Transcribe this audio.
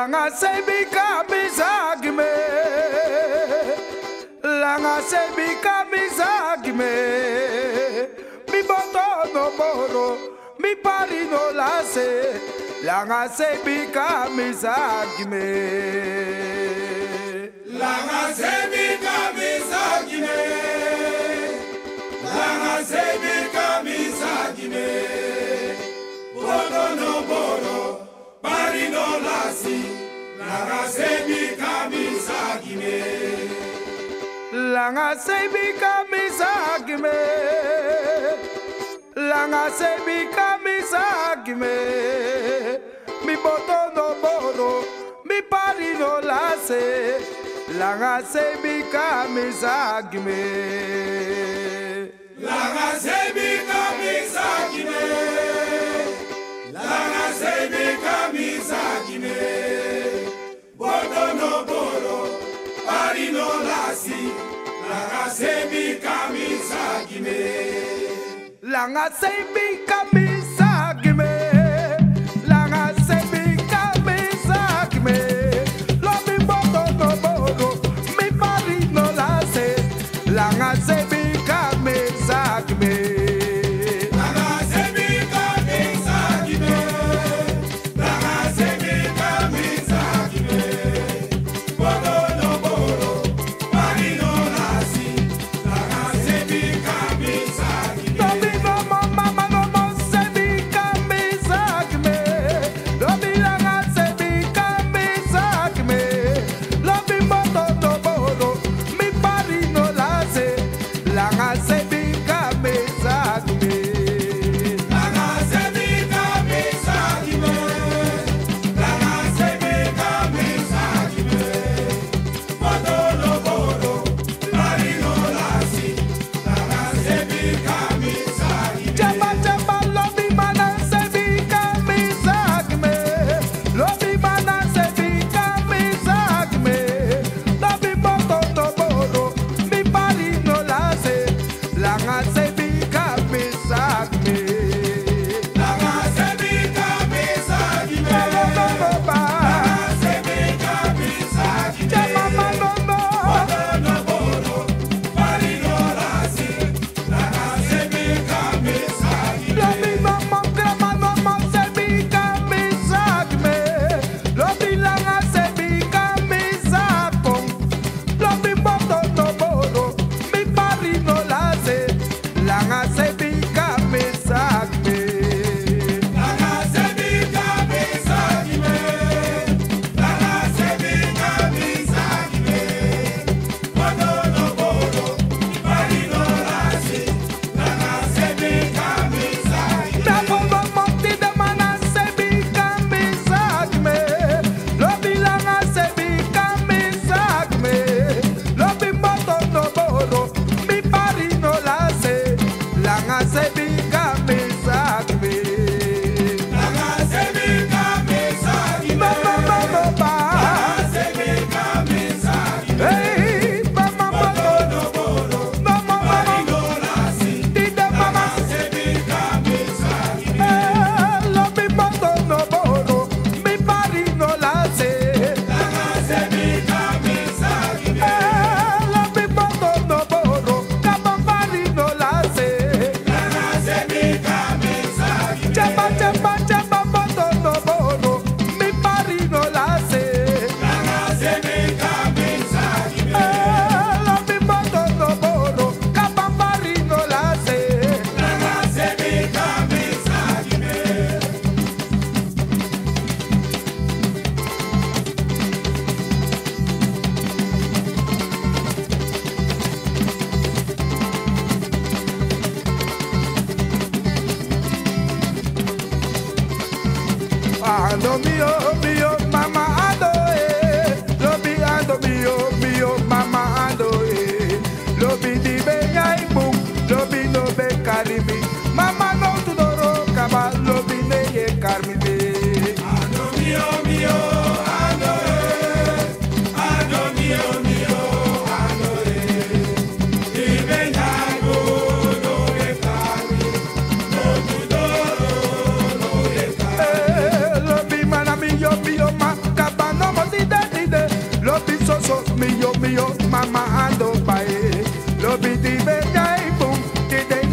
Langa sebi kamizagime, langa sebi kamizagime. Mi boto no boro, mi pari no lase. Langa sebi kamizagime, langa sebi kamizagime, langa sebi kamizagime. Boto no boro, pari no lasi. Langa sebi kamizagime, langa sebi kamizagime, langa sebi kamizagime. Mi boto no boro, mi pari no lase. Langa sebi kamizagime, langa sebi kamizagime, langa sebi kamizagime. Boto no boro, pari no lasi. Langa sebi kamizagime, langa sebi kamizagime, langa sebi kamizagime. Lo mi boto no boro, mi pari no lase. Langa sebi kamizagime, langa sebi kamizagime, langa sebi kamizagime. Boto no boro, pari no lasi. Langa sebi kamizagime. lo mi no mo mama no mo sebi kamizagime. Lo mi langa sebi kamizagime. Lo mi boto no boro, mi pari no lase. Langa sebi kamizagime. Langa sebi kamizagime, langa sebi kamizagime. Boto no boro, pari no lasi. Langa sebi kamizagime. Jamba jamba lo mi mana sebi kamizagime. Lo mi mana sebi kamizagime. Lo mi boto no boro, mi pari no lase. Langa sebi kamizagime. Langa sebi kamizagime, Lo no ba. langa sebi kamizagime. Jamba manono. Boto no boro, pari no lasi. Langa sebi kamizagime. Lo mi no mo grama no mo sebi kamizagime. Lo mi langa sebi kamizagong. Lo mi boto no boro, mi pari no lase. Langa sebi kamizagime. Langa sebi kamizagime, langa sebi kamizagime. Boto no boro, pari no lasi. Langa sebi kamizagime. Na bomba monti de mana sebi kamizagime. Lo mi langa sebi kamizagime. Lo mi boto no boro, mi pari no lase. Langa sebi kamizagime. Langa sebi kamizagime, No ba. langa sebi kamizagime. Hey, mama Boto boto. no boro, No pari mama. no lasi. Di de mama. Langa sebi kamizagime. Lo mi boto no boro, mi pari no lase. Langa sebi kamizagime. Lo mi boto no boro, kama pari no lase. Langa sebi kamizagime. Chapa chapa chapa boto no boro, mi pari no lase. Langa sebi kamizagime. Lo mi boto no boro, kama pari no lase. Langa sebi kamizagime. Ando mio, mama ando Lobi ando mio, mama ando Lobi di benyai bum, lobi no be karimi. Mama no tudoro kaba, lobi ne ye karmi. Ando mio, mio, ando ando mio, mio, ando Ibenyai go, no bekari, no tudoro, no bekari. Lobi mana mio, be day boom, the day